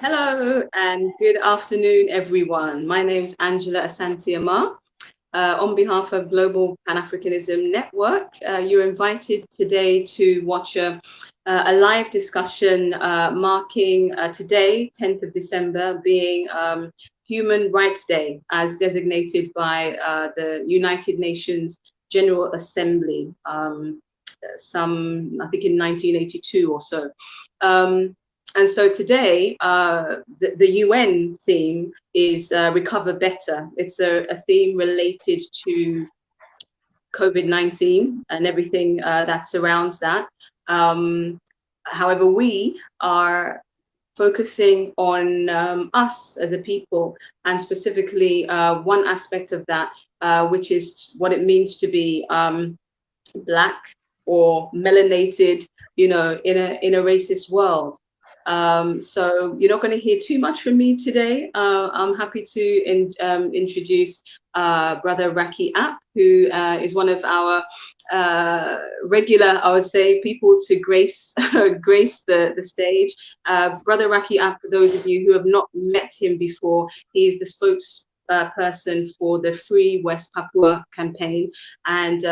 Hello and good afternoon, everyone. My name is Angela Asantiama. On behalf of Global Pan Africanism Network, you're invited today to watch a live discussion marking today, 10th of December, being Human Rights Day, as designated by the United Nations General Assembly, I think in 1982 or so. And so today, the UN theme is Recover Better. It's a theme related to COVID-19 and everything that surrounds that. However, we are focusing on us as a people, and specifically one aspect of that, which is what it means to be Black or melanated, in a racist world. So you're not going to hear too much from me today. I'm happy to introduce Brother Raki App, who is one of our regular, I would say, people to grace the stage. Brother Raki App, for those of you who have not met him before, he is the spokesperson for the Free West Papua campaign, and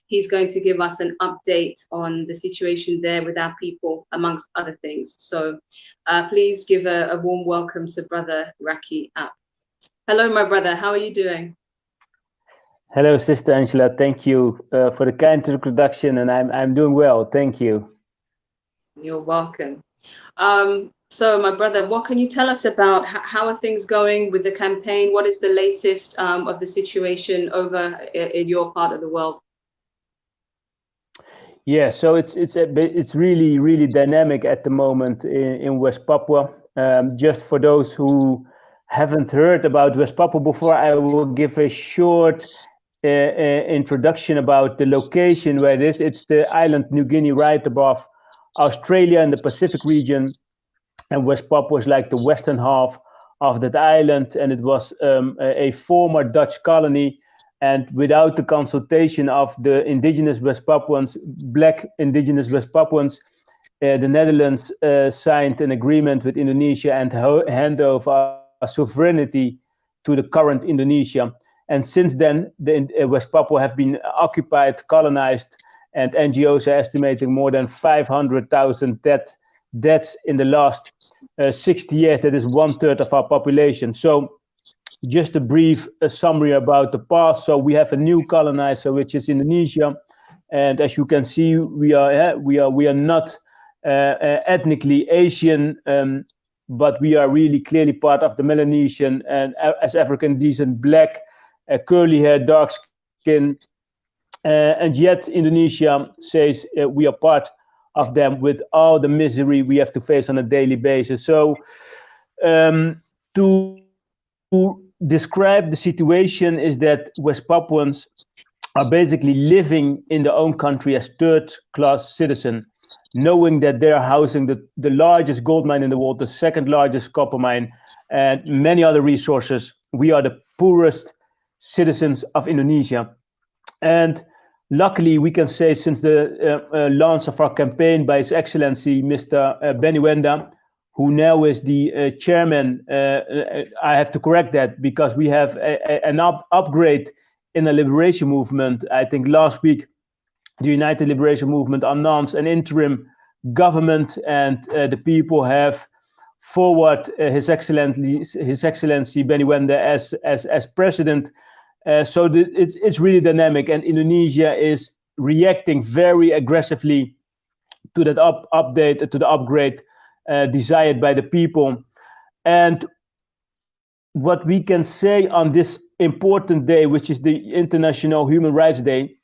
he's going to give us an update on the situation there with our people, amongst other things. So please give a warm welcome to Brother Raki App. Hello, my brother. How are you doing? Hello, Sister Angela. Thank you for the kind introduction, and I'm doing well. Thank you. You're welcome. So, my brother, what can you tell us about how are things going with the campaign? What is the latest of the situation over in your part of the world? Yeah, so it's really dynamic at the moment in West Papua. Just for those who haven't heard about West Papua before, I will give a short introduction about the location where it is. It's the island New Guinea, right above Australia in the Pacific region. And West Papua is like the western half of that island, and it was a former Dutch colony. And without the consultation of the indigenous West Papuans, Black indigenous West Papuans, the Netherlands signed an agreement with Indonesia and hand over sovereignty to the current Indonesia. And since then, the West Papua have been occupied, colonized, and NGOs are estimating more than 500,000 deaths in the last 60 years. That is 1/3 of our population. So just a brief summary about the past. So we have a new colonizer, which is Indonesia. And as you can see, we are not ethnically Asian, but we are really clearly part of the Melanesian and as African descent, Black, curly hair, dark skin. And yet Indonesia says we are part of them with all the misery we have to face on a daily basis. So to describe the situation is that West Papuans are basically living in their own country as third-class citizens, knowing that they are housing the largest gold mine in the world, the second largest copper mine, and many other resources. We are the poorest citizens of Indonesia. And luckily, we can say since the launch of our campaign by His Excellency, Mr. Benny Wenda, who now is the chairman, I have to correct that because we have an upgrade in the liberation movement. I think last week, the United Liberation Movement announced an interim government, and the people have forward His Excellency Benny Wenda as president. So it's really dynamic, and Indonesia is reacting very aggressively to that update, to the upgrade desired by the people. And what we can say on this important day, which is the International Human Rights Day,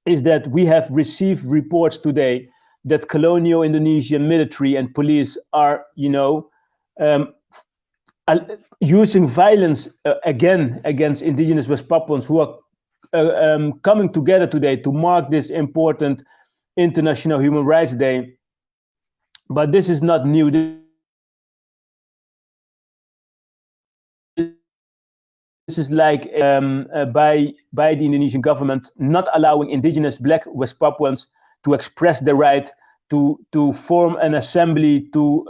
is that we have received reports today that colonial Indonesian military and police are, using violence again against indigenous West Papuans who are coming together today to mark this important International Human Rights Day. But this is not new. This is like by the Indonesian government not allowing indigenous Black West Papuans to express their right to form an assembly, to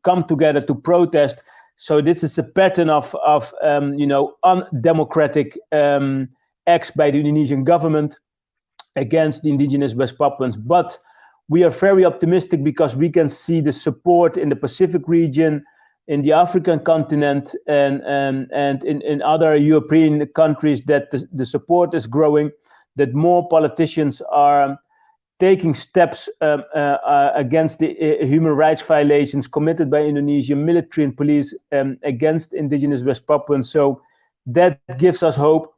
come together to protest. So this is a pattern of undemocratic acts by the Indonesian government against the indigenous West Papuans. But we are very optimistic because we can see the support in the Pacific region, in the African continent, and in other European countries, that the support is growing, that more politicians are taking steps against the human rights violations committed by Indonesian military and police against indigenous West Papuans. So that gives us hope,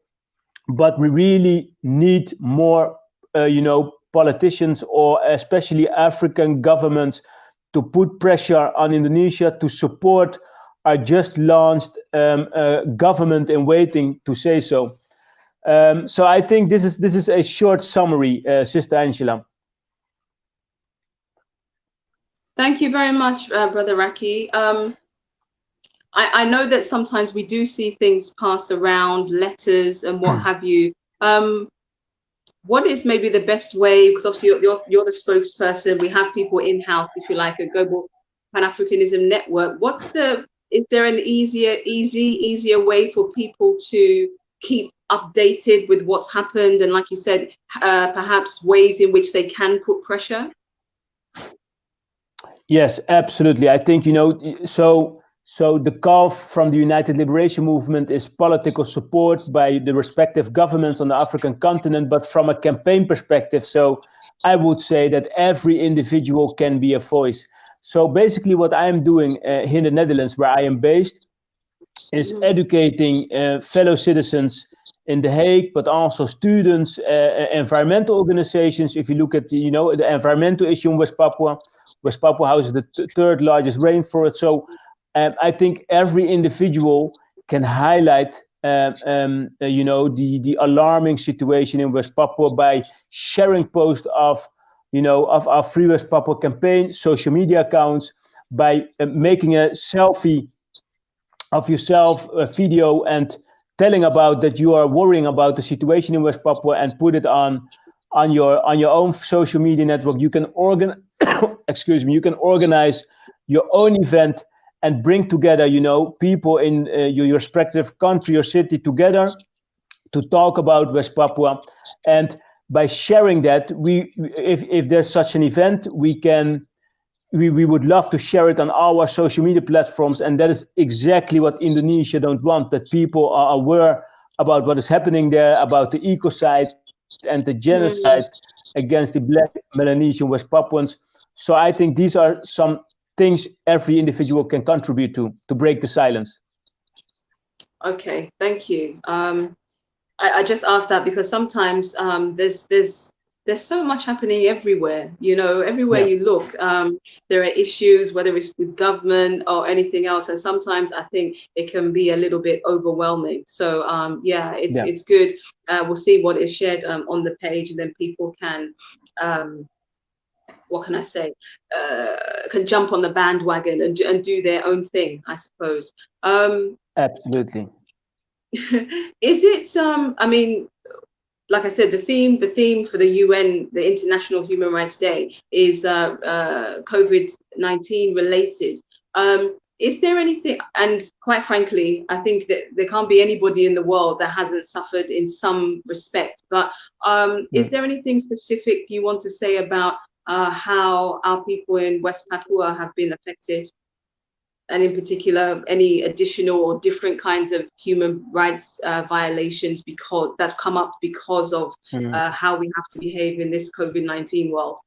but we really need more, politicians, or especially African governments, to put pressure on Indonesia to support our just launched government in waiting to say so. So I think this is a short summary, Sister Angela. Thank you very much, Brother Raki. I know that sometimes we do see things pass around, letters and what have you. What is maybe the best way, because obviously you're the spokesperson, we have people in-house, if you like, a global Pan Africanism Network. Is there an easier way for people to keep updated with what's happened, and like you said, perhaps ways in which they can put pressure? Yes, absolutely. I think, so the call from the United Liberation Movement is political support by the respective governments on the African continent, but from a campaign perspective. So I would say that every individual can be a voice. So basically what I am doing here in the Netherlands, where I am based, is educating fellow citizens in The Hague, but also students, environmental organizations. If you look at the environmental issue in West Papua houses the third largest rainforest. So I think every individual can highlight, the alarming situation in West Papua by sharing posts of our Free West Papua campaign, social media accounts, by making a selfie of yourself, a video, and telling about that you are worrying about the situation in West Papua, and put it on your own social media network. You can you can organize your own event and bring together, people in your respective country or city together to talk about West Papua. And by sharing that, if there's such an event, we would love to share it on our social media platforms. And that is exactly what Indonesia don't want, that people are aware about what is happening there, about the ecocide and the genocide against the Black Melanesian West Papuans. So I think these are some things every individual can contribute to break the silence. Okay, thank you. I just asked that because sometimes there's so much happening everywhere. Everywhere you look, there are issues, whether it's with government or anything else, and sometimes I think it can be a little bit overwhelming. So it's good. We'll see what is shared on the page, and then people can what can I say, can jump on the bandwagon and do their own thing, I suppose. Absolutely. Is it, I mean, like I said, the theme for the UN, the International Human Rights Day, is COVID-19 related. Is there anything, and quite frankly, I think that there can't be anybody in the world that hasn't suffered in some respect, but is there anything specific you want to say about how our people in West Papua have been affected, and in particular any additional or different kinds of human rights violations because that's come up because of how we have to behave in this COVID-19 world?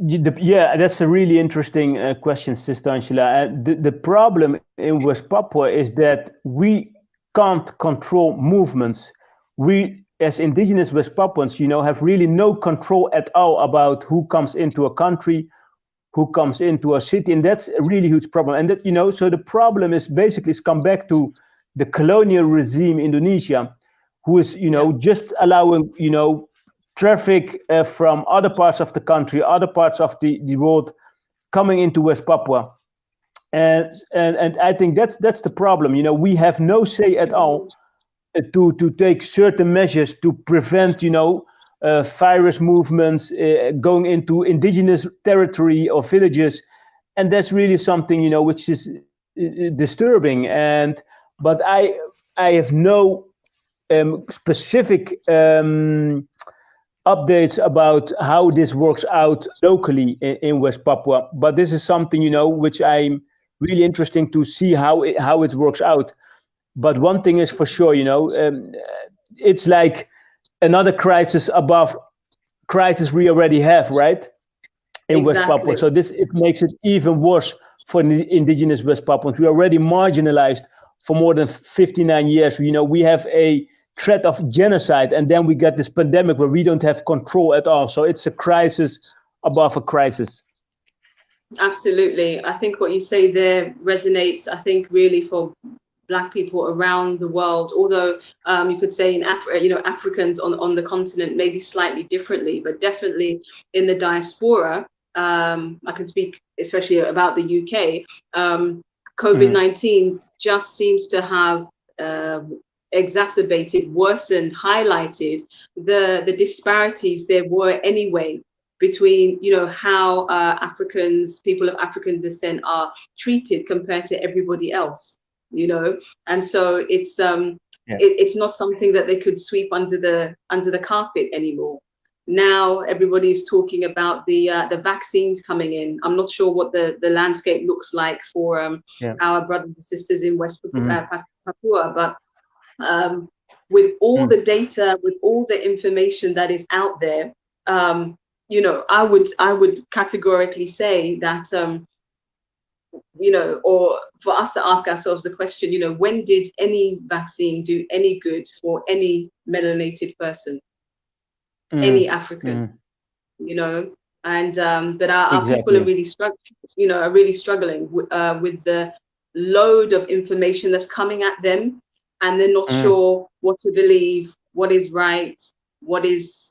Yeah, that's a really interesting question, Sister Angela. The problem in West Papua is that we can't control movements. We, as indigenous West Papuans, have really no control at all about who comes into a country, who comes into a city, and that's a really huge problem. And that, so the problem is basically it's come back to the colonial regime Indonesia, who is, just allowing, traffic from other parts of the country, other parts of the world coming into West Papua. And I think that's the problem. We have no say at all to take certain measures to prevent, virus movements going into indigenous territory or villages, and that's really something, you know, which is disturbing. But I have no specific updates about how this works out locally in West Papua. But this is something, you know, which I'm really interesting to see how it works out. But one thing is for sure, you know, it's like another crisis above crisis we already have, right? In West Papua. So it makes it even worse for the indigenous West Papuans. We're already marginalized for more than 59 years. You know, we have a threat of genocide, and then we get this pandemic where we don't have control at all. So it's a crisis above a crisis. Absolutely. I think what you say there resonates, I think, really for Black people around the world, although you could say in Africa, you know, Africans on the continent maybe slightly differently, but definitely in the diaspora, I can speak especially about the UK, COVID-19 just seems to have exacerbated, worsened, highlighted the disparities there were anyway between, you know, how Africans, people of African descent are treated compared to everybody else, you know. And so it's it's not something that they could sweep under the carpet anymore. Now everybody is talking about the vaccines coming in. I'm not sure what the landscape looks like for our brothers and sisters in West Papua, but with all the data, with all the information that is out there, you know, I would categorically say that, you know, or for us to ask ourselves the question, you know, when did any vaccine do any good for any melanated person, any African, you know? And but our people are really struggling, you know, are really struggling with the load of information that's coming at them, and they're not sure what to believe, what is right, what is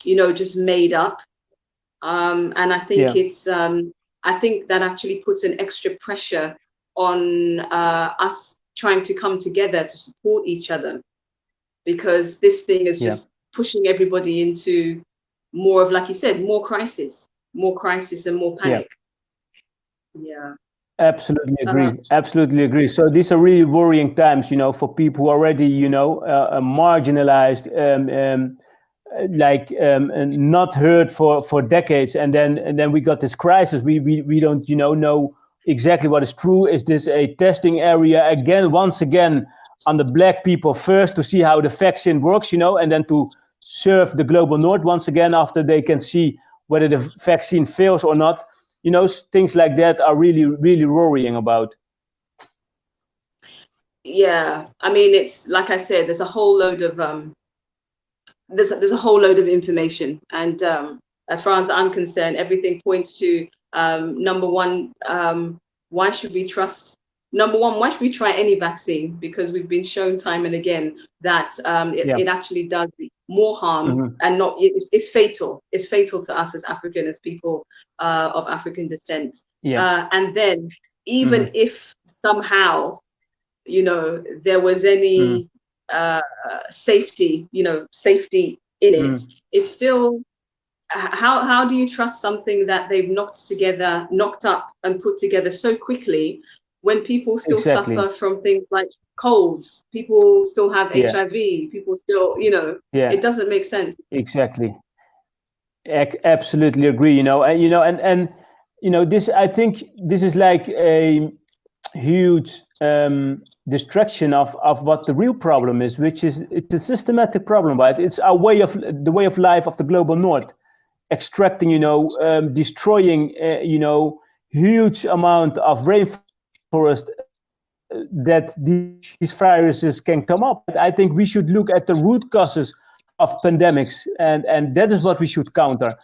you know, just made up. And I think it's I think that actually puts an extra pressure on us trying to come together to support each other, because this thing is just pushing everybody into more of, like you said, more crisis and more panic. Absolutely agree. Absolutely agree. So these are really worrying times, you know, for people who are already, you know, marginalized, not heard for decades, and then we got this crisis. We don't, you know exactly what is true. Is this a testing area again, once again, on the Black people first to see how the vaccine works, you know, and then to serve the global North once again after they can see whether the vaccine fails or not. You know, things like that are really, really worrying about. Yeah, I mean, it's like I said, there's a whole load of there's a whole load of information, and as far as I'm concerned, everything points to number one, why should we trust? Number one, why should we try any vaccine? Because we've been shown time and again that it actually does more harm, and not it's fatal. It's fatal to us as African, as people of African descent. And then even if somehow, you know, there was any safety, you know, safety in it, it's still, how do you trust something that they've knocked up and put together so quickly, when people still suffer from things like colds, people still have HIV, people still, you know, it doesn't make sense. Exactly. Absolutely agree. You know, and you know, this, I think this is like a huge distraction of what the real problem is, which is it's a systematic problem, right? It's our the way of life of the global North, extracting, you know, destroying, you know, huge amount of rainforest that these viruses can come up. I think we should look at the root causes of pandemics, and that is what we should counter.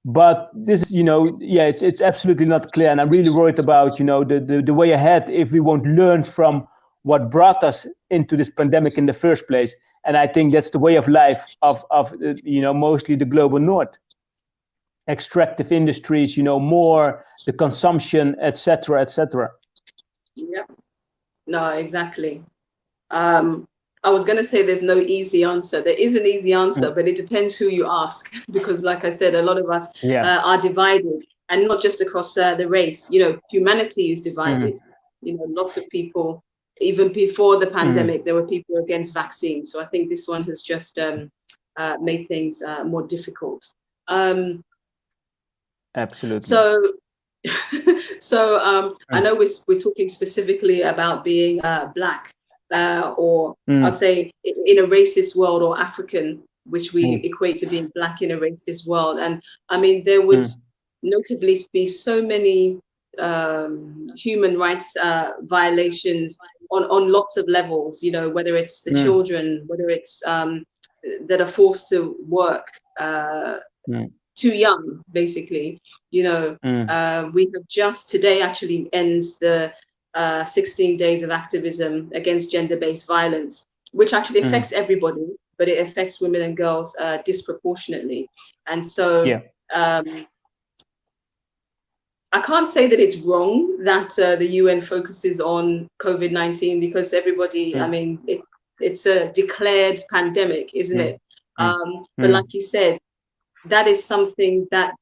But this, you know, it's absolutely not clear, and I'm really worried about, you know, the way ahead if we won't learn from what brought us into this pandemic in the first place. And I think that's the way of life of you know, mostly the global North. Extractive industries, you know, more the consumption, etc., etc. Yeah, no, exactly. And I was going to say there's no easy answer. There is an easy answer, but it depends who you ask. Because, like I said, a lot of us are divided, and not just across the race. You know, humanity is divided. You know, lots of people, even before the pandemic, there were people against vaccines. So I think this one has just made things more difficult. Absolutely. So I know we're talking specifically about being Black, or I'll say in a racist world, or African, which we equate to being Black in a racist world. And I mean, there would notably be so many human rights violations on lots of levels, you know, whether it's the children, whether it's that are forced to work too young, basically, you know. We have just today actually ends the 16 days of activism against gender-based violence, which actually affects everybody, but it affects women and girls disproportionately. And so I can't say that it's wrong that the UN focuses on COVID-19, because everybody, I mean, it's a declared pandemic, isn't it? But like you said, that is something that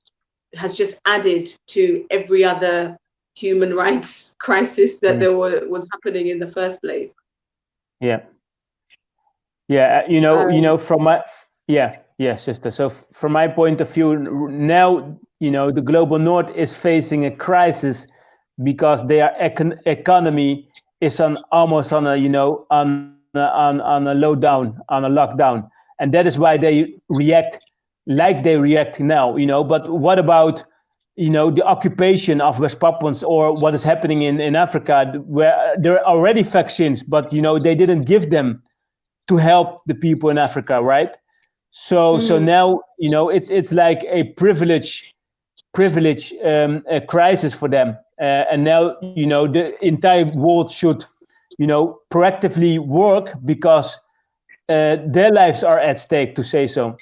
has just added to every other human rights crisis that was happening in the first place. You know, from my sister. So from my point of view, now, you know, the global north is facing a crisis because their economy is almost on a, you know, on a lockdown, and that is why they react like they react now, you know. But what about, you know, the occupation of West Papuans, or what is happening in Africa, where there are already vaccines, but, you know, they didn't give them to help the people in Africa, right? So now, you know, it's like a privilege a crisis for them, and now, you know, the entire world should, you know, proactively work, because their lives are at stake, to say so.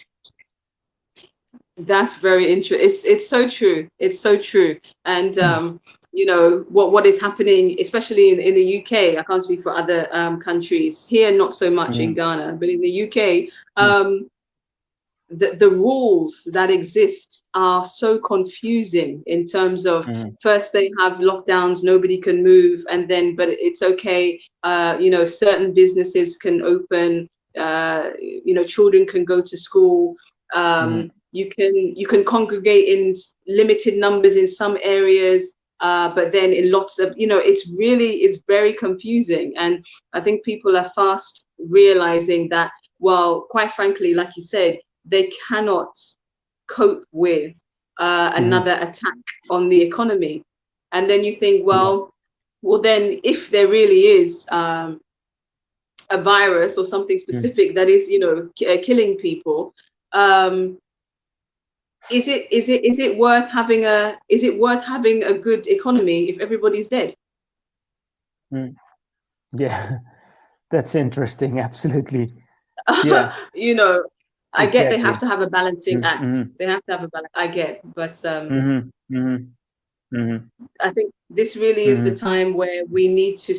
That's very interesting. It's so true. It's so true. And you know, what is happening, especially in the UK. I can't speak for other countries. Here, not so much in Ghana, but in the UK, the rules that exist are so confusing in terms of first they have lockdowns, nobody can move, and then but it's okay. You know, certain businesses can open. You know, children can go to school. You can congregate in limited numbers in some areas, but then in lots of, you know, it's very confusing. And I think people are fast realizing that, well, quite frankly, like you said, they cannot cope with another attack on the economy. And then you think, well, then if there really is a virus or something specific that is, you know, killing people, is it worth having a good economy if everybody's dead? Yeah, that's interesting. Absolutely. You know, I get they have to have a balancing act. They have to have a balance. I get, but I think this really is the time where we need to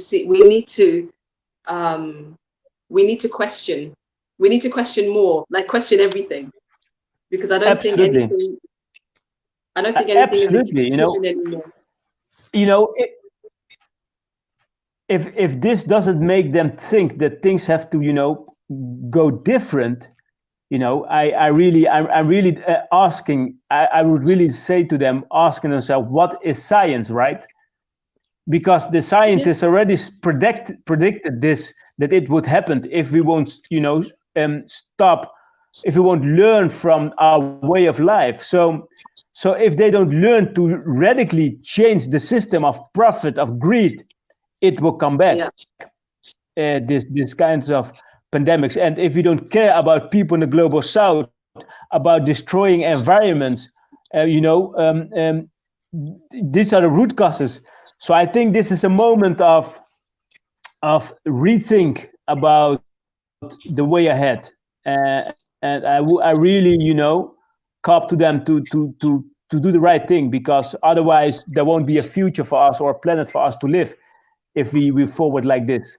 question. We need to question more, like question everything, because I don't think anything is you know, anymore. You know, if this doesn't make them think that things have to, you know, go different, you know, I'm really asking. I would really say to them, asking themselves, what is science, right? Because the scientists already predicted this, that it would happen if we won't, you know, stop, if we won't learn from our way of life. So if they don't learn to radically change the system of profit, of greed, it will come back. This kinds of pandemics. And if we don't care about people in the global south, about destroying environments, you know, these are the root causes. So I think this is a moment of rethink about the way ahead, and I really, you know, call to them to do the right thing, because otherwise there won't be a future for us or a planet for us to live if we move forward like this.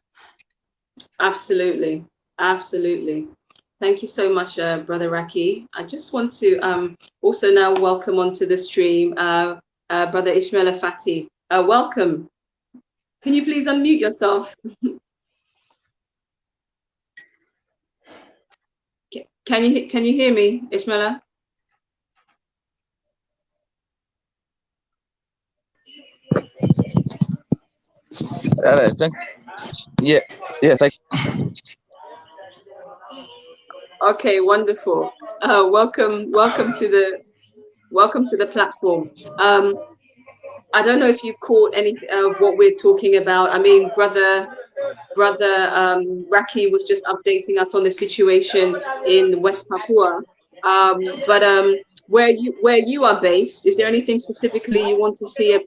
Absolutely. Absolutely. Thank you so much, Brother Raki. I just want to also now welcome onto the stream Brother Ishmael Fati. Welcome. Can you please unmute yourself? Can you hear me, Ishmael? All right, yes, Okay, wonderful. Welcome to the platform. I don't know if you caught any of what we're talking about. I mean, brother Raki was just updating us on the situation in West Papua. But where you are based, is there anything specifically you want to say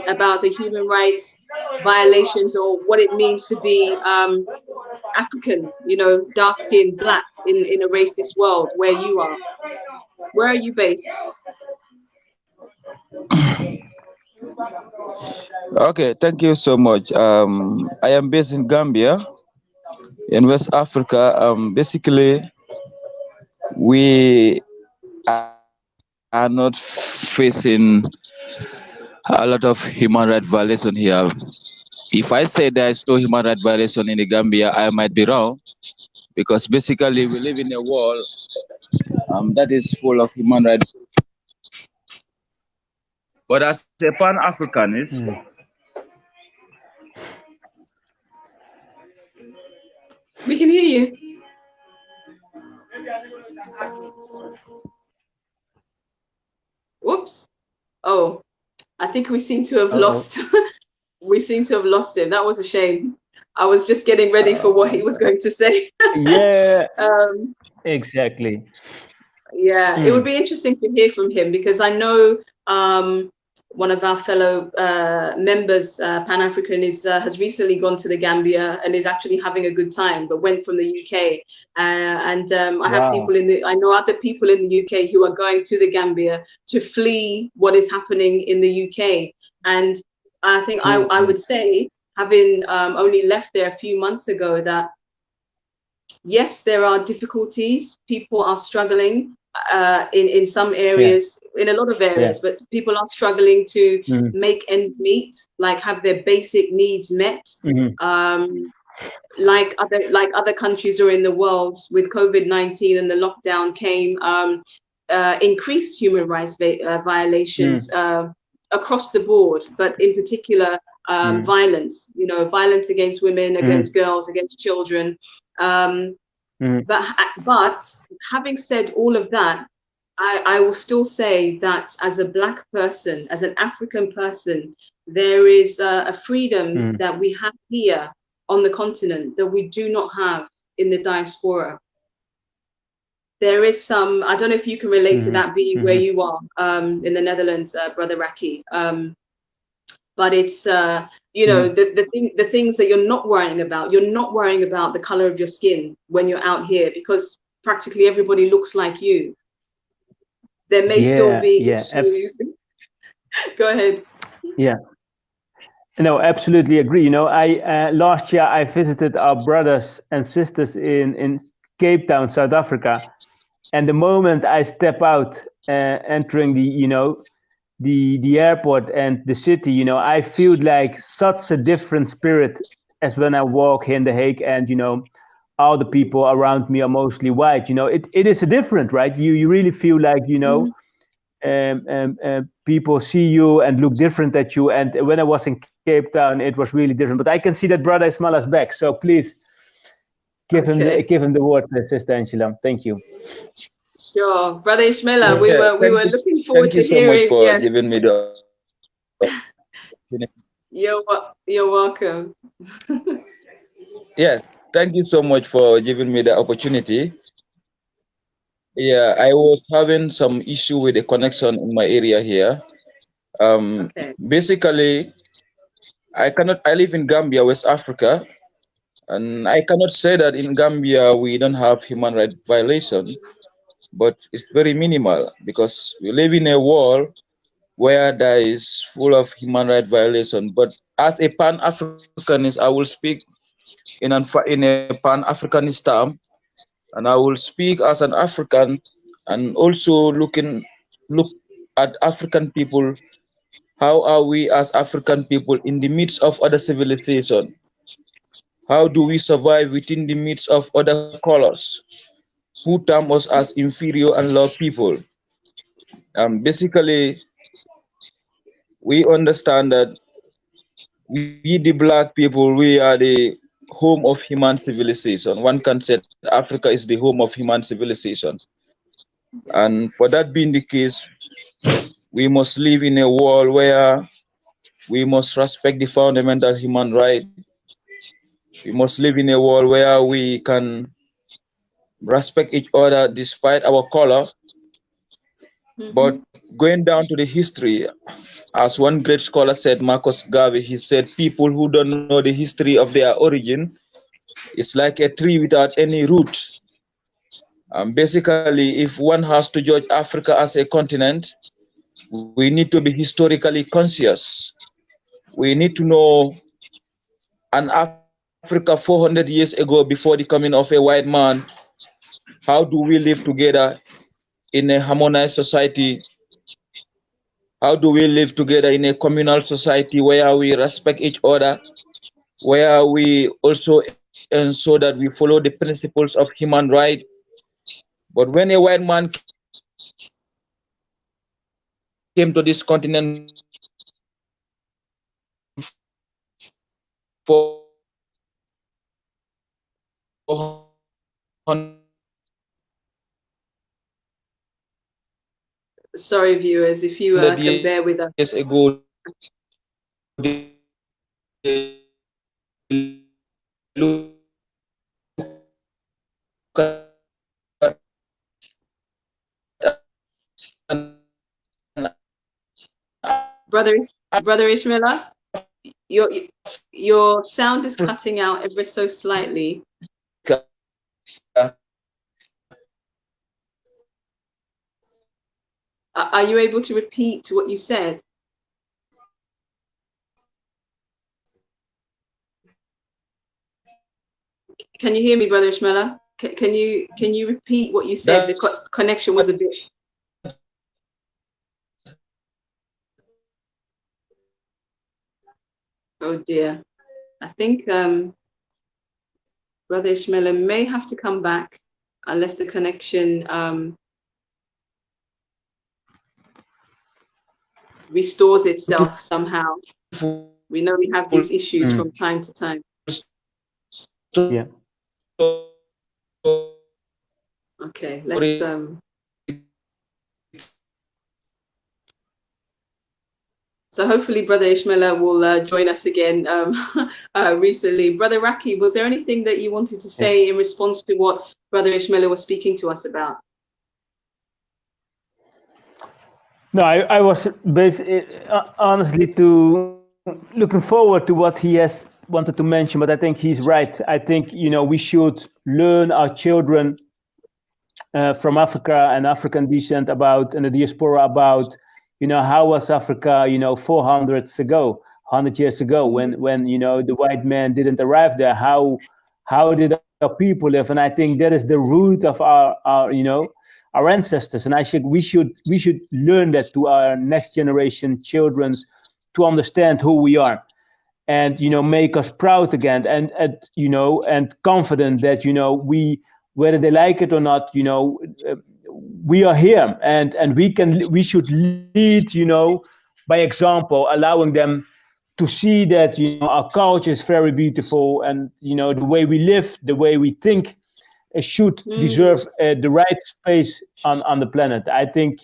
about the human rights violations or what it means to be African, dark skinned, black in a racist world where you are? Where are you based? Okay, thank you so much. I am based in Gambia, in West Africa. Basically, we are not facing a lot of human rights violation here. If I say there is no human rights violation in the Gambia, I might be wrong, because basically we live in a world that is full of human rights. But as a Pan Africanist, We can hear you. Whoops. Oh, I think we seem to have lost. We seem to have lost him. That was a shame. I was just getting ready for what he was going to say. Yeah. Exactly. Yeah, it would be interesting to hear from him, because I know one of our fellow members, Pan African, has recently gone to the Gambia and is actually having a good time, but went from the UK. I have people I know other people in the UK who are going to the Gambia to flee what is happening in the UK. And I think I would say, having only left there a few months ago, that yes, there are difficulties. People are struggling in some areas, in a lot of areas, but people are struggling to make ends meet, like have their basic needs met. Like other countries are in the world, with COVID-19 and the lockdown came increased human rights violations across the board, but in particular violence, violence against women, against girls, against children. But having said all of that, I will still say that as a Black person, as an African person, there is a freedom that we have here on the continent that we do not have in the diaspora. There is some, I don't know if you can relate to that, being where you are in the Netherlands, Brother Raki. But it's the things that you're not worrying about. You're not worrying about the color of your skin when you're out here, because practically everybody looks like you. There may still be issues. Go ahead. Yeah. No, absolutely agree. I last year I visited our brothers and sisters in Cape Town, South Africa, and the moment I step out, entering the airport and the city, I feel like such a different spirit as when I walk here in The Hague, and all the people around me are mostly white. It is a different, right? You really feel like people see you and look different at you. And when I was in Cape Town, it was really different. But I can see that Brother Ismail is back, so please give him the word, Sister Angela. Thank you. Sure, Brother Ishmael, we were looking forward to hearing. Thank you so much for giving me the You're welcome. Yes, thank you so much for giving me the opportunity. Yeah, I was having some issue with the connection in my area here. Basically, I live in Gambia, West Africa, and I cannot say that in Gambia we don't have human rights violation, but it's very minimal, because we live in a world where there is full of human rights violation. But as a Pan-Africanist, I will speak in a Pan Africanist term, and I will speak as an African, and also look at African people. How are we as African people in the midst of other civilization? How do we survive within the midst of other colors who term us as inferior and low people? Basically, we understand that we, the black people, we are the home of human civilization. One can say Africa is the home of human civilization. And for that being the case, we must live in a world where we must respect the fundamental human right. We must live in a world where we can respect each other despite our color. But going down to the history, as one great scholar said, Marcus Garvey, he said, people who don't know the history of their origin is like a tree without any root. Basically, if one has to judge Africa as a continent, we need to be historically conscious. We need to know an Africa 400 years ago, before the coming of a white man, how do we live together in a harmonized society? How do we live together in a communal society where we respect each other, where we also ensure that we follow the principles of human right? But when a white man came to this continent 400 Sorry, viewers, if you can bear with us. Years ago, Brother Ishmael, your sound is cutting out ever so slightly. Are you able to repeat what you said? Can you hear me, Brother Ishmael? Can you repeat what you said? The connection was a bit. Oh dear. I think Brother Ishmael may have to come back unless the connection restores itself somehow. We know we have these issues from time to time. Yeah. Okay, let's so hopefully Brother Ishmael will join us again recently. Brother Raki, was there anything that you wanted to say in response to what Brother Ishmael was speaking to us about? No, I was honestly looking forward to what he has wanted to mention, but I think he's right. I think, we should learn our children from Africa and African descent and the diaspora about, how was Africa, 400 years ago, when the white man didn't arrive there. How did our people live? And I think that is the root of our ancestors. And we should learn that to our next generation children, to understand who we are, and make us proud again, and confident that we, whether they like it or not, we are here, and we should lead by example, allowing them to see that our culture is very beautiful, and the way we live, the way we think, should deserve the right space on the planet. I think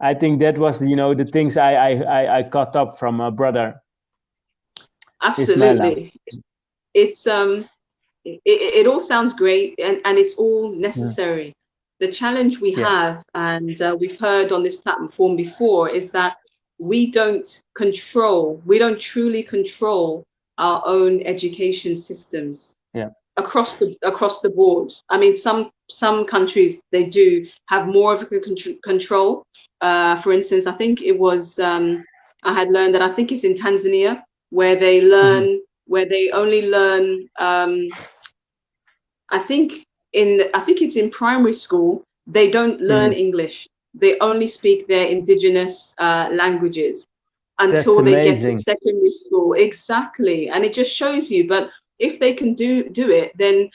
that was the things I caught up from brother. Absolutely. It's it all sounds great, and it's all necessary. Yeah. The challenge we have, and we've heard on this platform before, is that we don't truly control our own education systems. Yeah. Across the board. I mean, some countries, they do have more of a control. For instance, I think it was I had learned that I think it's in Tanzania, where they learn where they only learn, I think it's in primary school, they don't learn English. They only speak their indigenous languages until they get to secondary school. Exactly. And it just shows you, but if they can do it, then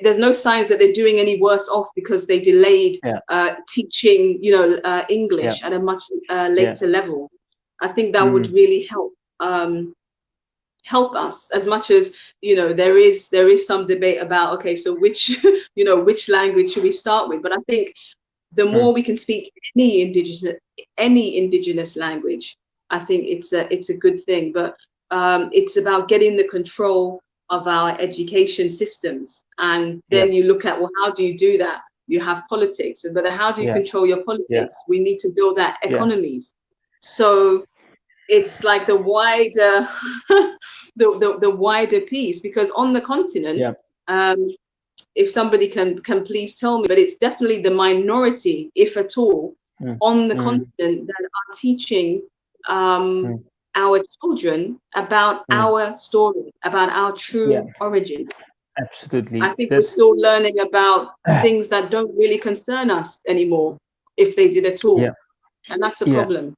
there's no signs that they're doing any worse off because they delayed teaching, English at a much later level. I think that would really help us, as much as there is some debate about, okay, so which which language should we start with. But I think the more we can speak any indigenous language, I think it's a good thing. But it's about getting the control of our education systems, and then you look at, well, how do you do that? You have politics, but how do you control your politics? We need to build our economies. So it's like the wider the wider piece, because on the continent, if somebody can please tell me, but it's definitely the minority, if at all, on the continent that are teaching our children about our story, about our true origin. Absolutely. I think we're still learning about things that don't really concern us anymore, if they did at all. And that's a problem.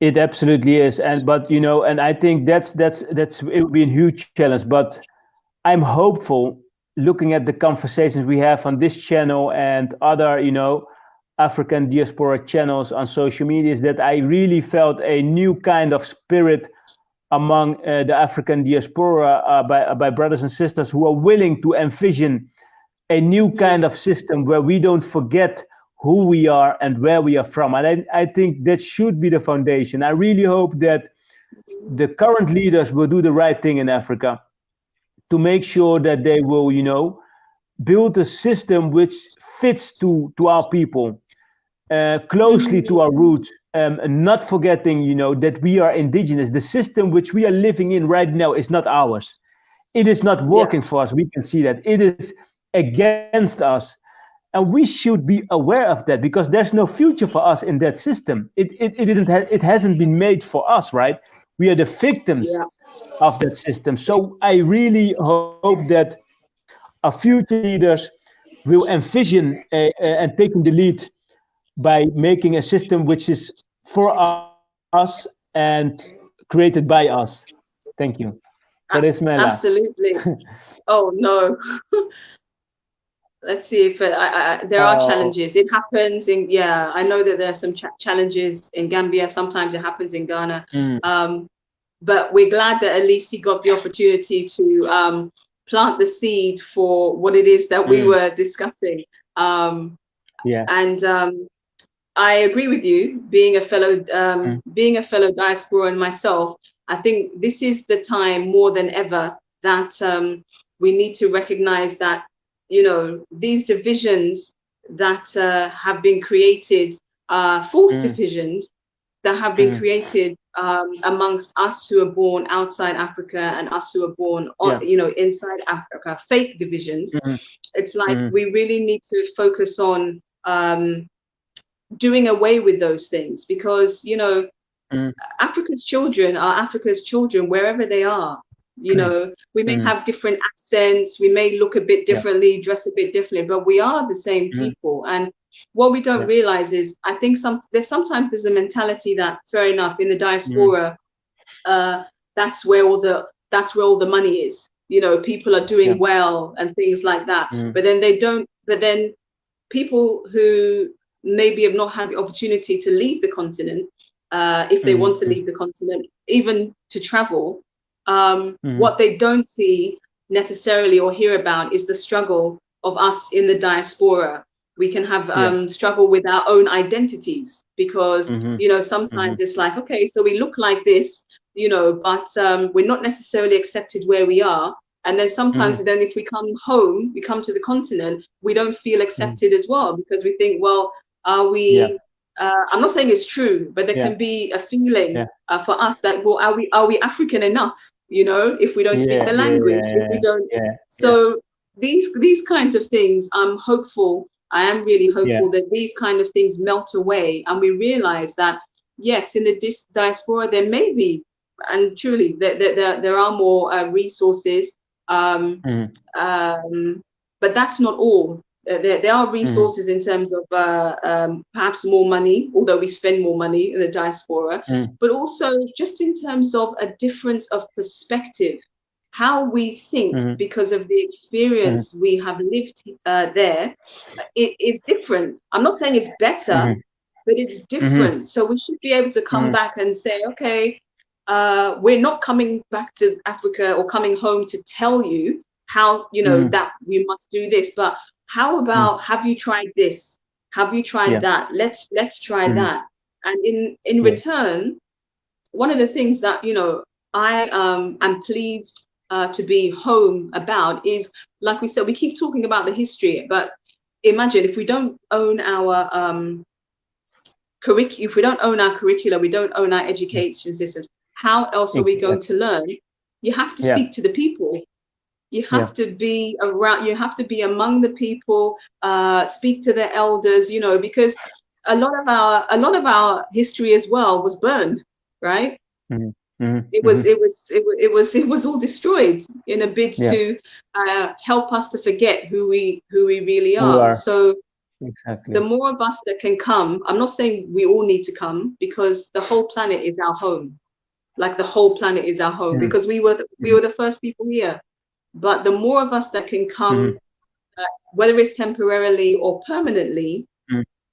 It absolutely is. But and I think that's it would be a huge challenge. But I'm hopeful, looking at the conversations we have on this channel and other, African diaspora channels on social media, is that I really felt a new kind of spirit among the African diaspora by brothers and sisters who are willing to envision a new kind of system where we don't forget who we are and where we are from. And I think that should be the foundation. I really hope that the current leaders will do the right thing in Africa to make sure that they will, build a system which fits to our people, closely to our roots, not forgetting, that we are indigenous. The system which we are living in right now is not ours. It is not working for us. We can see that. It is against us. And we should be aware of that, because there's no future for us in that system. It hasn't been made for us, right? We are the victims of that system. So I really hope that our future leaders will envision and taking the lead by making a system which is for us and created by us. Thank you. Absolutely. Oh no. Let's see if there are challenges. It happens in, I know that there are some challenges in Gambia. Sometimes it happens in Ghana. But we're glad that at least he got the opportunity to plant the seed for what it is that we were discussing. And I agree with you, being a fellow diasporan myself. I think this is the time more than ever that we need to recognize that, these divisions that have been created, false divisions that have been created amongst us who are born outside Africa and us who are born inside Africa, fake divisions. It's like we really need to focus on doing away with those things, because Africa's children are Africa's children wherever they are. We may have different accents, we may look a bit differently, dress a bit differently, but we are the same people. And what we don't realize is, I think sometimes a mentality that, fair enough, in the diaspora, that's where all the money is. People are doing well and things like that. But then people who maybe have not had the opportunity to leave the continent, if they want to leave the continent, even to travel, what they don't see necessarily or hear about is the struggle of us in the diaspora. We can have struggle with our own identities, because sometimes it's like, okay, so we look like this, but we're not necessarily accepted where we are. And then sometimes then if we come home, we come to the continent, we don't feel accepted as well, because we think, well, are we I'm not saying it's true, but there can be a feeling for us that, well, are we African enough? If we don't speak the language, if we don't. So these kinds of things, I'm hopeful. I am really hopeful that these kind of things melt away, and we realize that yes, in the diaspora there may be and truly there are more resources, but that's not all. There are resources in terms of perhaps more money, although we spend more money in the diaspora, but also just in terms of a difference of perspective, how we think because of the experience we have lived there. It is different. I'm not saying it's better, but it's different. So we should be able to come back and say, okay, we're not coming back to Africa or coming home to tell you how, you know, that we must do this, but how about, have you tried this? Have you tried that? Let's try that. And in return, one of the things that, you know, I am pleased to be home about is, like we said, we keep talking about the history, but imagine if we don't own our if we don't own our curricula, we don't own our education systems, how else are we going to learn? You have to speak to the people. You have to be around, you have to be among the people, speak to the elders, you know, because a lot of our history as well was burned, right? It was all destroyed in a bid to help us to forget who we really are. So the more of us that can come, I'm not saying we all need to come, because the whole planet is our home. Like the whole planet is our home, because we were the first people here. But the more of us that can come, whether it's temporarily or permanently,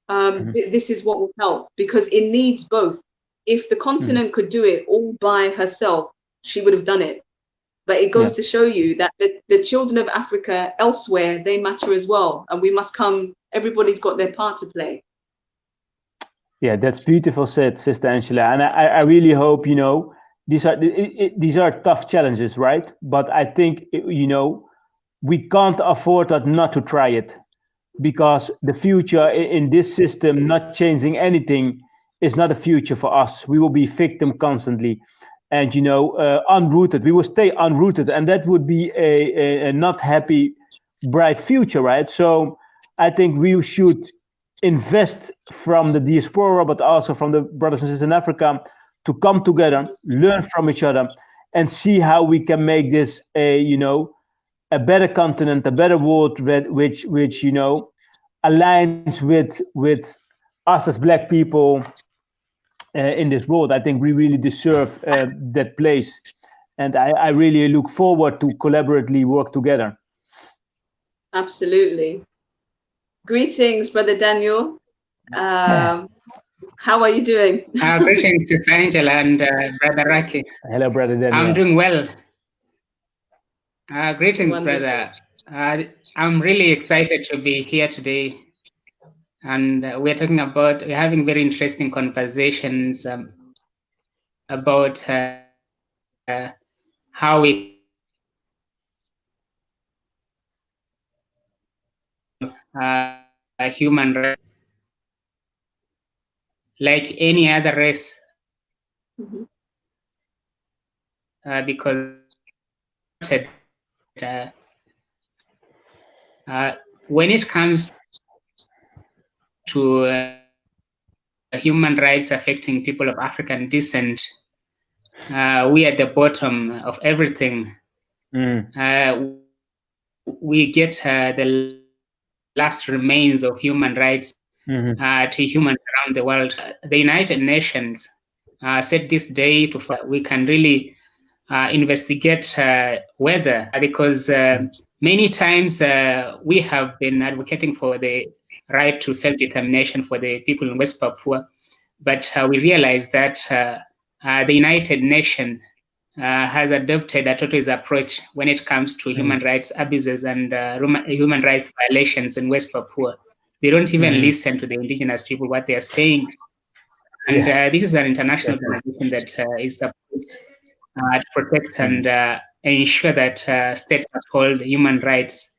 this is what will help, because it needs both. If the continent could do it all by herself, she would have done it. But it goes to show you that the children of Africa elsewhere, they matter as well. And we must come, everybody's got their part to play. Yeah, that's beautiful said, Sister Angela. And I really hope, you know, these are tough challenges, right? But I think, you know, we can't afford not to try it, because the future in this system not changing anything is not a future for us. We will be victim constantly, and, you know, unrooted. We will stay unrooted, and that would be a not happy, bright future, right? So I think we should invest from the diaspora, but also from the brothers and sisters in Africa, to come together, learn from each other, and see how we can make this a better continent, a better world, which you know, aligns with us as Black people in this world. I think we really deserve that place, and I really look forward to collaboratively work together. Absolutely. Greetings, Brother Daniel. How are you doing? Greetings to Angela and Brother Raki. Hello, Brother Daniel. I'm doing well. Greetings, Wonderful. brother. I'm really excited to be here today. And we're having very interesting conversations about how we human rights, like any other race, because when it comes to human rights affecting people of African descent, we are at the bottom of everything. We get the last remains of human rights to humans around the world. The United Nations set this day to we can really investigate whether, because many times we have been advocating for the right to self-determination for the people in West Papua, but we realize that the United Nations has adopted a totalist approach when it comes to human rights abuses and human rights violations in West Papua. They don't even listen to the indigenous people, what they are saying. And this is an international organization that is supposed to protect and ensure that states uphold human rights,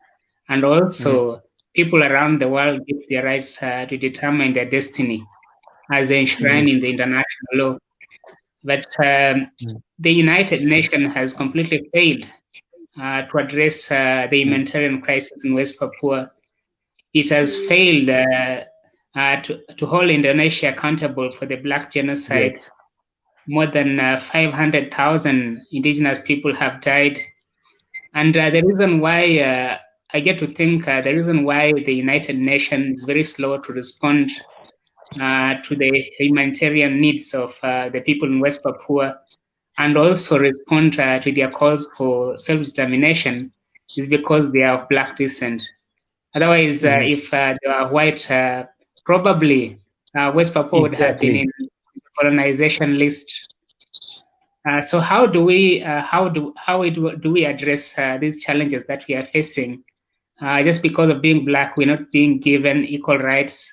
and also people around the world get their rights to determine their destiny as enshrined in the international law. But the United Nations has completely failed to address the humanitarian crisis in West Papua. It has failed to hold Indonesia accountable for the Black genocide. more than 500,000 indigenous people have died. And the reason why I get to think the reason why the United Nations is very slow to respond to the humanitarian needs of the people in West Papua and also respond to their calls for self-determination is because they are of Black descent. Otherwise, if they are white, probably West Papua would have been in the colonization list. So how do we address these challenges that we are facing? Just because of being Black, we're not being given equal rights,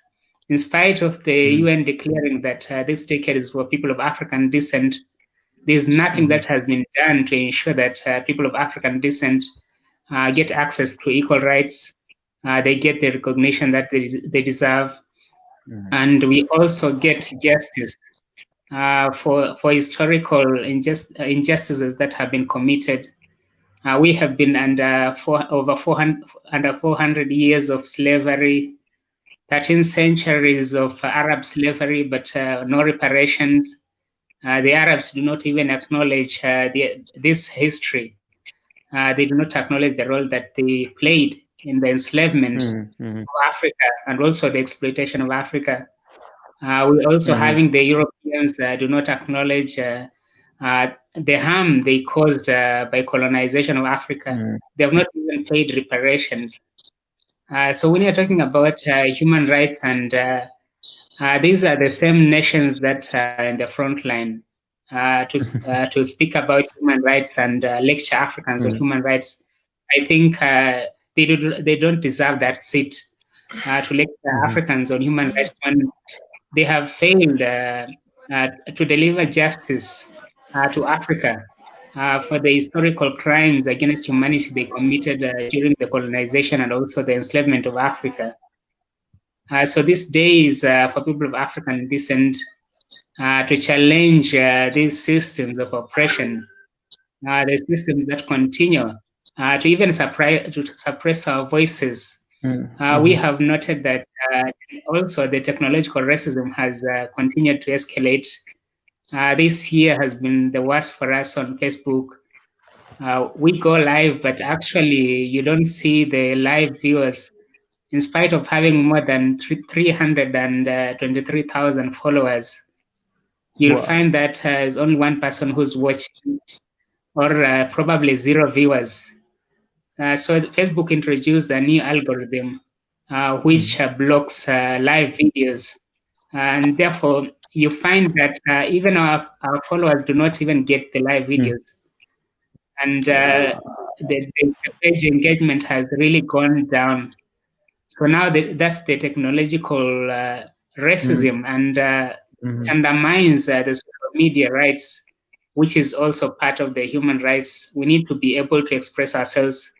in spite of the UN declaring that this decade is for people of African descent. There's nothing that has been done to ensure that people of African descent get access to equal rights. They get the recognition that they deserve, and we also get justice for historical injustices that have been committed. We have been under 400 years of slavery, 13 centuries of Arab slavery, but no reparations. The Arabs do not even acknowledge this history. They do not acknowledge the role that they played in the enslavement of Africa and also the exploitation of Africa. We're also having the Europeans do not acknowledge the harm they caused by colonization of Africa. They have not even paid reparations. So when you're talking about human rights, and these are the same nations that are in the front line to speak about human rights and lecture Africans on human rights, I think they don't deserve that seat to lecture Africans on human rights when they have failed to deliver justice to Africa for the historical crimes against humanity they committed during the colonization and also the enslavement of Africa. So this day is for people of African descent to challenge these systems of oppression, the systems that continue to even suppress our voices. We have noted that also the technological racism has continued to escalate. This year has been the worst for us on Facebook. We go live, but actually you don't see the live viewers. In spite of having more than 323,000 followers, you'll find that there's only one person who's watching, or probably 0 viewers. So Facebook introduced a new algorithm which blocks live videos. And therefore, you find that even our followers do not even get the live videos. And the page engagement has really gone down. So now that's the technological racism, and it undermines the social media rights, which is also part of the human rights. We need to be able to express ourselves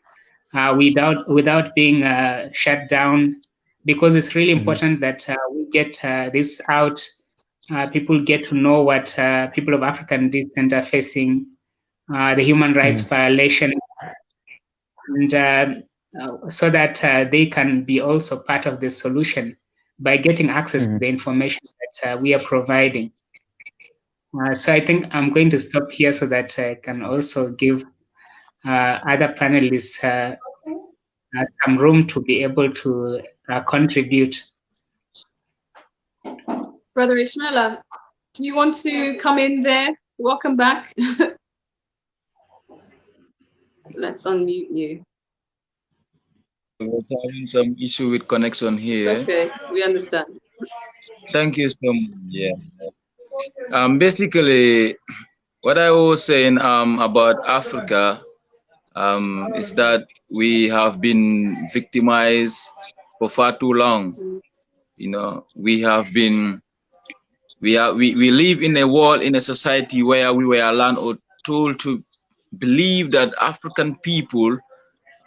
without being shut down, because it's really important that we get this out. People get to know what people of African descent are facing, the human rights violation, and so that they can be also part of the solution by getting access to the information that we are providing. So I think I'm going to stop here so that I can also give other panelists some room to be able to contribute. Brother Ishmael, do you want to come in there? Welcome back. Let's unmute you. I was having some issue with connection here. Okay, we understand. Thank you so much. Yeah. Basically, what I was saying about Africa is that we have been victimized for far too long. You know, we live in a world, in a society where we were learned or told to believe that African people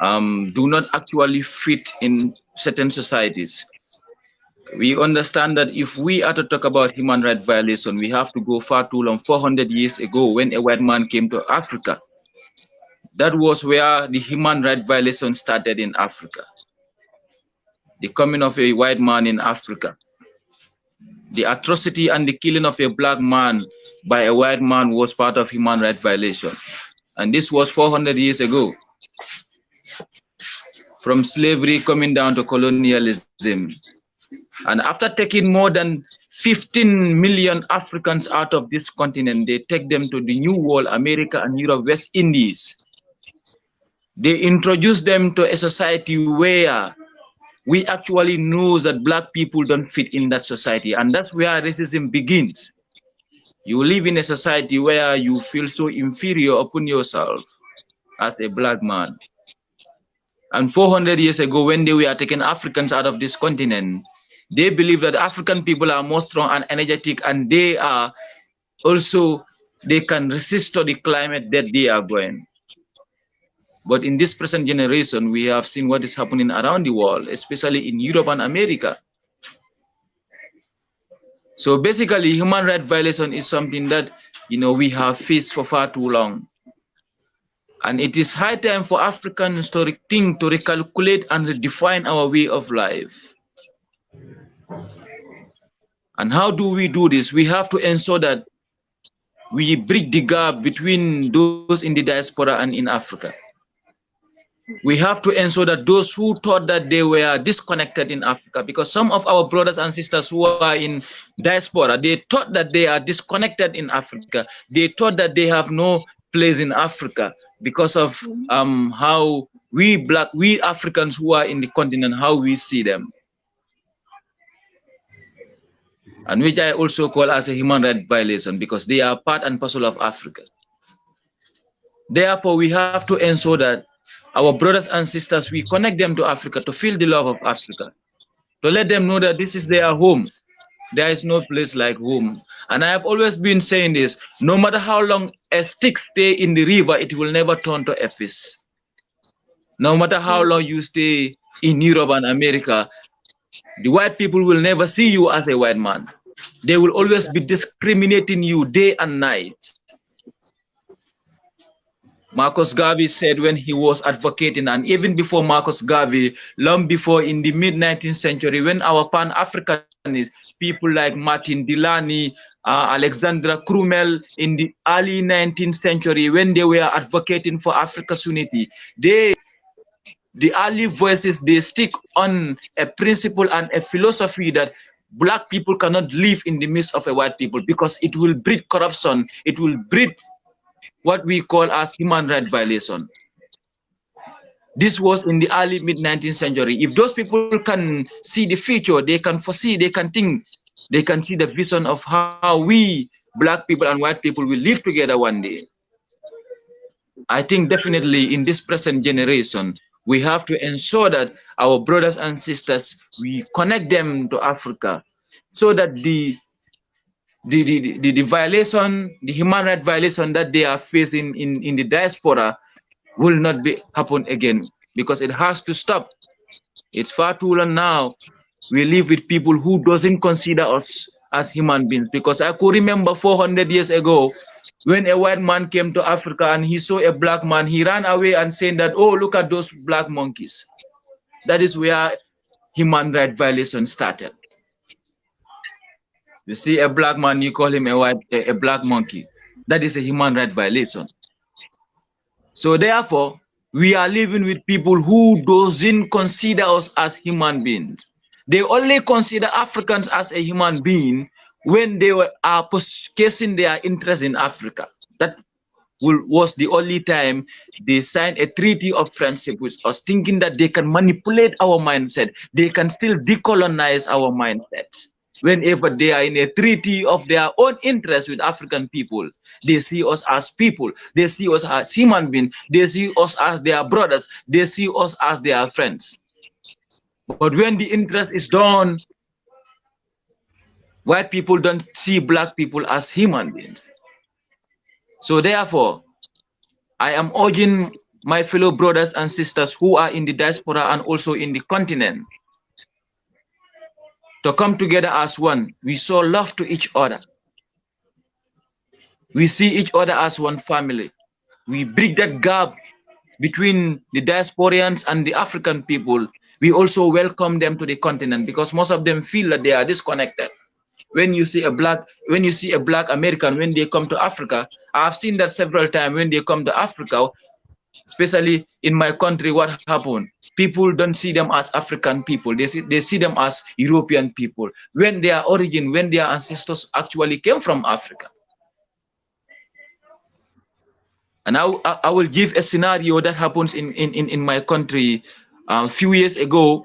do not actually fit in certain societies. We understand that if we are to talk about human rights violation, we have to go far too long, 400 years ago, when a white man came to Africa. That was where the human rights violation started in Africa. The coming of a white man in Africa. the atrocity and the killing of a black man by a white man was part of human rights violation. And this was 400 years ago. From slavery coming down to colonialism. And after taking more than 15 million Africans out of this continent, they take them to the New World, America and Europe, West Indies. They introduce them to a society where we actually know that black people don't fit in that society. And that's where racism begins. You live in a society where you feel so inferior upon yourself as a black man. And 400 years ago, when they were taking Africans out of this continent, they believe that African people are more strong and energetic, and they are also, they can resist to the climate that they are going. But in this present generation, we have seen what is happening around the world, especially in Europe and America. So basically, human rights violation is something that, we have faced for far too long. And it is high time for Africans to rethink, to recalculate and redefine our way of life. And how do we do this? We have to ensure that we bridge the gap between those in the diaspora and in Africa. We have to ensure that those who thought that they were disconnected in Africa, because some of our brothers and sisters who are in diaspora, they thought that they are disconnected in Africa. They thought that they have no place in Africa because of how we Africans who are in the continent, how we see them. And which I also call as a human rights violation, because they are part and parcel of Africa. Therefore, we have to ensure that our brothers and sisters, we connect them to Africa, to feel the love of Africa, to let them know that this is their home. There is no place like home. And I have always been saying this, no matter how long a stick stay in the river, it will never turn to a fish. No matter how long you stay in Europe and America, the white people will never see you as a white man. They will always be discriminating you day and night. Marcus Garvey said when he was advocating, and even before Marcus Garvey, long before in the mid-19th century, when our Pan Africanists, people like Martin Delany, Alexandra Krumel, in the early 19th century, when they were advocating for Africa's unity, the early voices, they stick on a principle and a philosophy that black people cannot live in the midst of a white people because it will breed corruption, it will breed what we call as human rights violation. This was in the early mid-19th century. If those people can see the future, they can foresee, they can think, they can see the vision of how we, black people and white people, will live together one day. I think definitely in this present generation, we have to ensure that our brothers and sisters, we connect them to Africa so that the violation, the human rights violation that they are facing in the diaspora will not happen again, because it has to stop. It's far too long now. We live with people who doesn't consider us as human beings, because I could remember 400 years ago when a white man came to Africa and he saw a black man, he ran away and saying that, oh, look at those black monkeys. That is where human rights violation started. You see a black man, you call him a black monkey. That is a human rights violation. So therefore, we are living with people who doesn't consider us as human beings. They only consider Africans as a human being when they are casing their interest in Africa. That was the only time they signed a treaty of friendship with us, thinking that they can manipulate our mindset. They can still decolonize our mindset. Whenever they are in a treaty of their own interest with African people, they see us as people, they see us as human beings, they see us as their brothers, they see us as their friends. But when the interest is done, white people don't see black people as human beings. So therefore, I am urging my fellow brothers and sisters who are in the diaspora and also in the continent to come together as one. We show love to each other. We see each other as one family. We bridge that gap between the diasporians and the African people. We also welcome them to the continent because most of them feel that they are disconnected. when you see a black American when they come to Africa. I've seen that several times when they come to Africa, especially in my country. What happened? People don't see them as African people. They see them as European people, when their origin, when their ancestors actually came from Africa. And I will give a scenario that happens in my country a few years ago,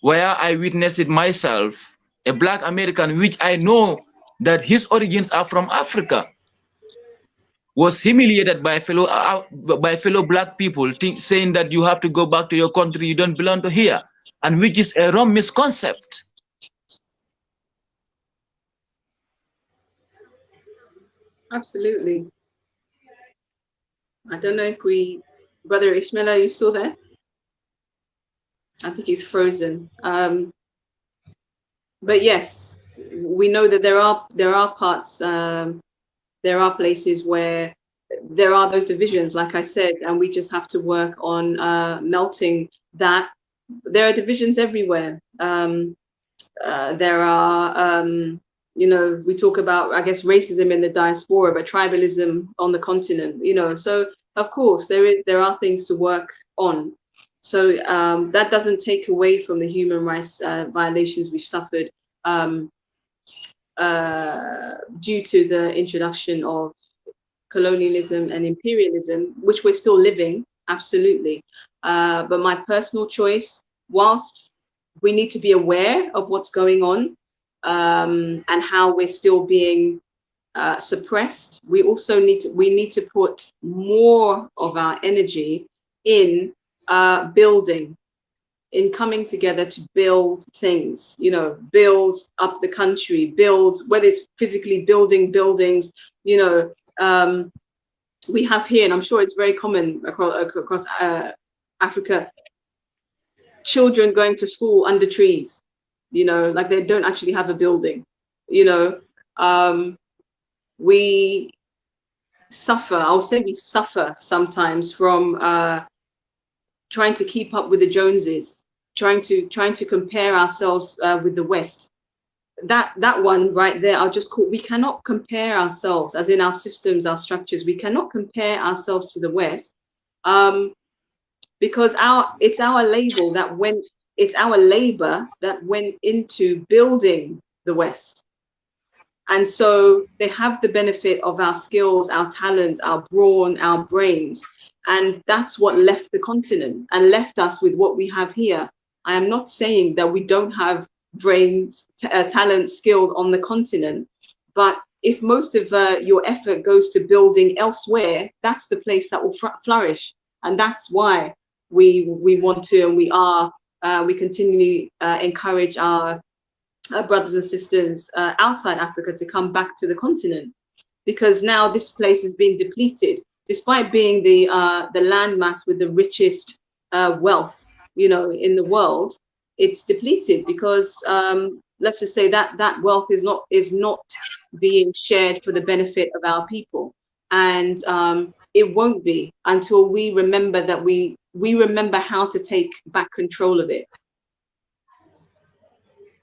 where I witnessed it myself. A black American, which I know that his origins are from Africa, was humiliated by fellow black people, saying that you have to go back to your country, you don't belong to here, and which is a wrong misconcept. Absolutely. I don't know if Brother Ishmael, are you still there? I think he's frozen. But yes, we know that there are parts, there are places where there are those divisions, like I said, and we just have to work on melting that. There are divisions everywhere. There are, you know, we talk about, I guess, racism in the diaspora, but tribalism on the continent, you know. So of course there are things to work on. So that doesn't take away from the human rights violations we've suffered due to the introduction of colonialism and imperialism, which we're still living, absolutely. But my personal choice, whilst we need to be aware of what's going on and how we're still being suppressed, we also need to put more of our energy in building, in coming together to build things, you know, build up the country, build, whether it's physically building buildings, you know. We have here, and I'm sure it's very common across Africa, children going to school under trees, you know, like they don't actually have a building, you know. We suffer, I'll say we suffer sometimes from trying to keep up with the Joneses, trying to compare ourselves with the West. That one right there, I'll just call, we cannot compare ourselves, as in our systems, our structures, we cannot compare ourselves to the West, because it's our label that went, it's our labor that went into building the West. And so they have the benefit of our skills, our talents, our brawn, our brains. And that's what left the continent and left us with what we have here. I am not saying that we don't have brains, talent, skills on the continent, but if most of your effort goes to building elsewhere, that's the place that will flourish. And that's why we want to, and we continually encourage our brothers and sisters outside Africa to come back to the continent, because now this place is being depleted, despite being the landmass with the richest wealth, you know, in the world. It's depleted because let's just say that wealth is not being shared for the benefit of our people, and it won't be until we remember that we remember how to take back control of it.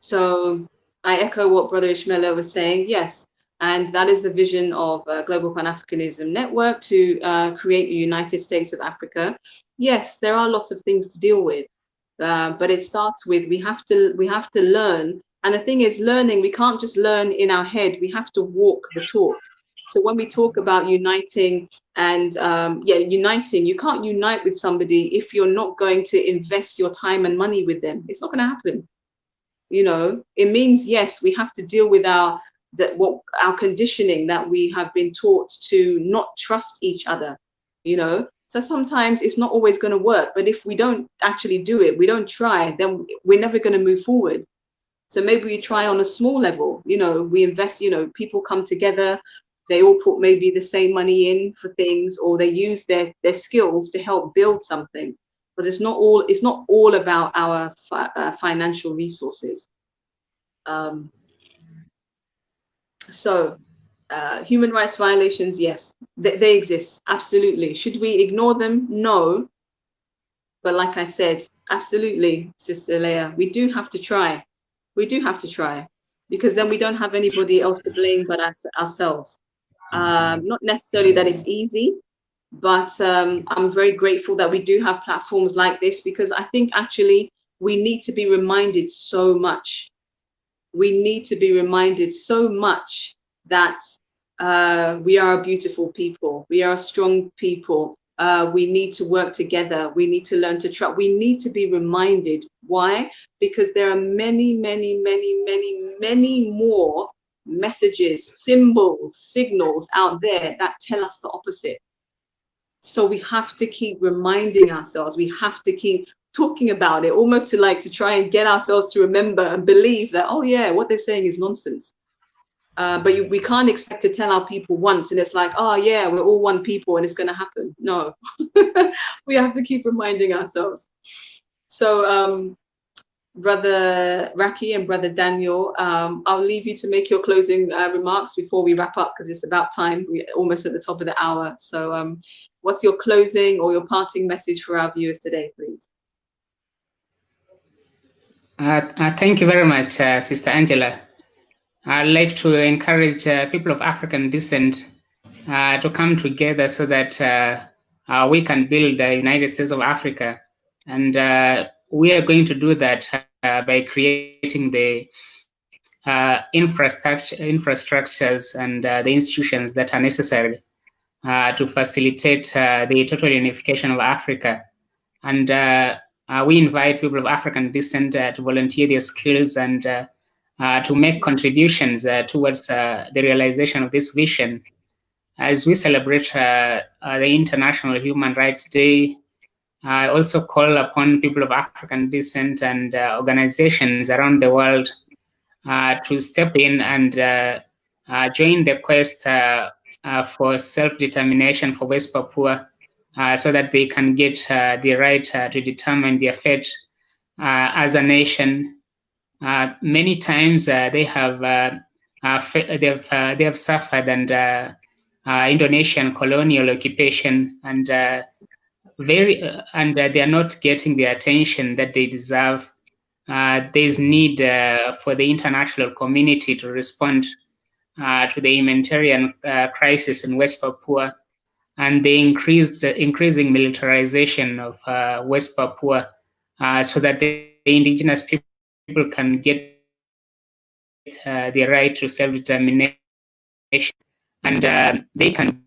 So I echo what Brother Ishmael was saying. Yes, and that is the vision of Global Pan Africanism Network, to create a United States of Africa. Yes, there are lots of things to deal with. But it starts with we have to learn. And the thing is, learning, we can't just learn in our head, we have to walk the talk. So when we talk about uniting and uniting, you can't unite with somebody if you're not going to invest your time and money with them. It's not going to happen. You know, it means, yes, we have to deal with our conditioning that we have been taught to not trust each other, you know. So sometimes it's not always going to work, but if we don't actually do it, we don't try, then we're never going to move forward. So maybe we try on a small level, you know, we invest, you know, people come together, they all put maybe the same money in for things, or they use their skills to help build something. But it's not all about our financial resources. Human rights violations, yes, they exist, absolutely. Should we ignore them? No. But like I said, absolutely, Sister Leah, we do have to try. We do have to try. because then we don't have anybody else to blame but ourselves. Not necessarily that it's easy, but I'm very grateful that we do have platforms like this, because I think actually we need to be reminded so much. We need to be reminded so much that we are a beautiful people. We are a strong people. We need to work together. We need to learn to trust. We need to be reminded. Why? Because there are many, many, many, many, many more messages, symbols, signals out there that tell us the opposite. So we have to keep reminding ourselves. We have to keep talking about it, almost to try and get ourselves to remember and believe that, oh yeah, what they're saying is nonsense. But we can't expect to tell our people once and it's like, oh yeah, we're all one people and it's going to happen. No, we have to keep reminding ourselves. So Brother Raki and Brother Daniel, I'll leave you to make your closing remarks before we wrap up, because it's about time. We're almost at the top of the hour. So what's your closing or your parting message for our viewers today, please? Thank you very much, Sister Angela. I'd like to encourage people of African descent to come together so that we can build the United States of Africa. And we are going to do that by creating the infrastructures and the institutions that are necessary to facilitate the total unification of Africa. And we invite people of African descent to volunteer their skills and to make contributions towards the realization of this vision. As we celebrate the International Human Rights Day, I also call upon people of African descent and organizations around the world to step in and join the quest for self-determination for West Papua, so that they can get the right to determine their fate as a nation. Many times they have suffered under Indonesian colonial occupation, and they are not getting the attention that they deserve. There's need for the international community to respond to the humanitarian crisis in West Papua and the increasing militarization of West Papua, so that the indigenous people can get the right to self-determination, and they can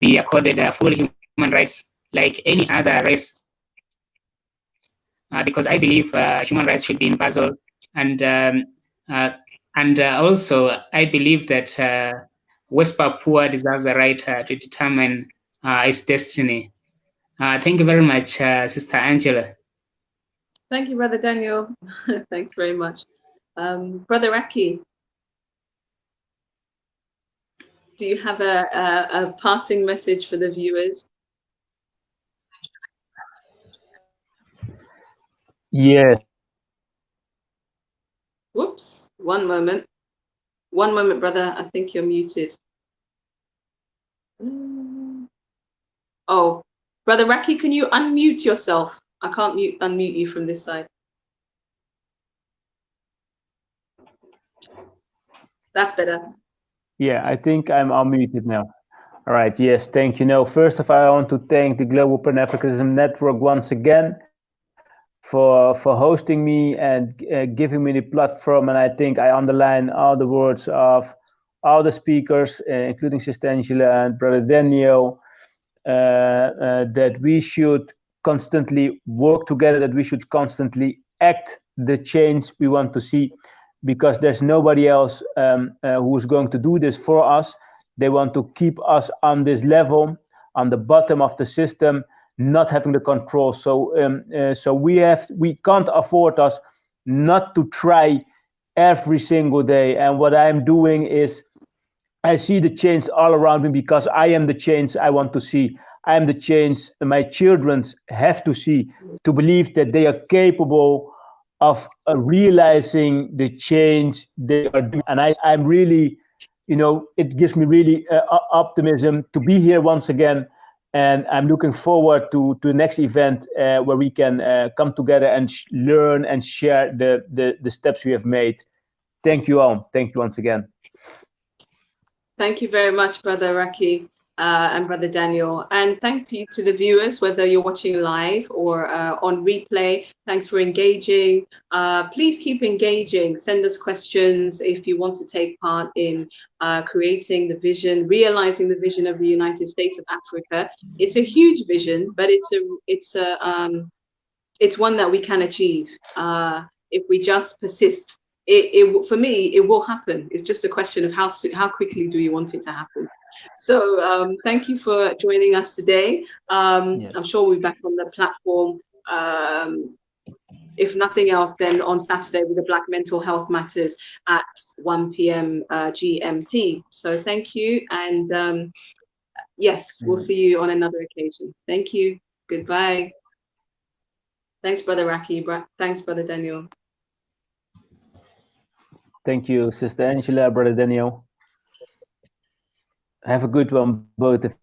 be accorded full human rights like any other race. Because I believe human rights should be universal, and also I believe that West Papua deserves the right to determine its destiny. Thank you very much, Sister Angela. Thank you, Brother Daniel. Thanks very much. Brother Raki, do you have a parting message for the viewers? Yes. Whoops, one moment. One moment, brother. I think you're muted. Oh, Brother Raki, can you unmute yourself? I can't unmute you from this side. That's better. Yeah, I think I'm unmuted now. All right, yes, thank you. No, first of all, I want to thank the Global Pan Africanism Network once again for hosting me and giving me the platform. And I think I underline all the words of all the speakers, including Sister Angela and Brother Daniel, that we should constantly work together, that we should constantly act the change we want to see, because there's nobody else who's going to do this for us. They want to keep us on this level, on the bottom of the system, not having the control. So so we can't afford us not to try every single day. And what I'm doing is I see the change all around me, because I am the change I want to see. I am the change my children have to see, to believe that they are capable of realizing the change they are doing. And I'm really, you know, it gives me really optimism to be here once again. And I'm looking forward to the next event where we can come together and learn and share the steps we have made. thank you all. Thank you once again. Thank you very much, Brother Raki and Brother Daniel. And thank you to the viewers, whether you're watching live or on replay. Thanks for engaging. Please keep engaging. Send us questions if you want to take part in creating the vision, realizing the vision of the United States of Africa. It's a huge vision, but it's one that we can achieve if we just persist. For me, it will happen. It's just a question of how quickly do you want it to happen. So thank you for joining us today. Yes. I'm sure we'll be back on the platform. If nothing else, then on Saturday with the Black Mental Health Matters at 1 p.m. GMT. So thank you. And yes, we'll see you on another occasion. Thank you. Goodbye. Thanks, Brother Raki. Thanks, Brother Daniel. Thank you, Sister Angela, Brother Daniel. Have a good one, both of you.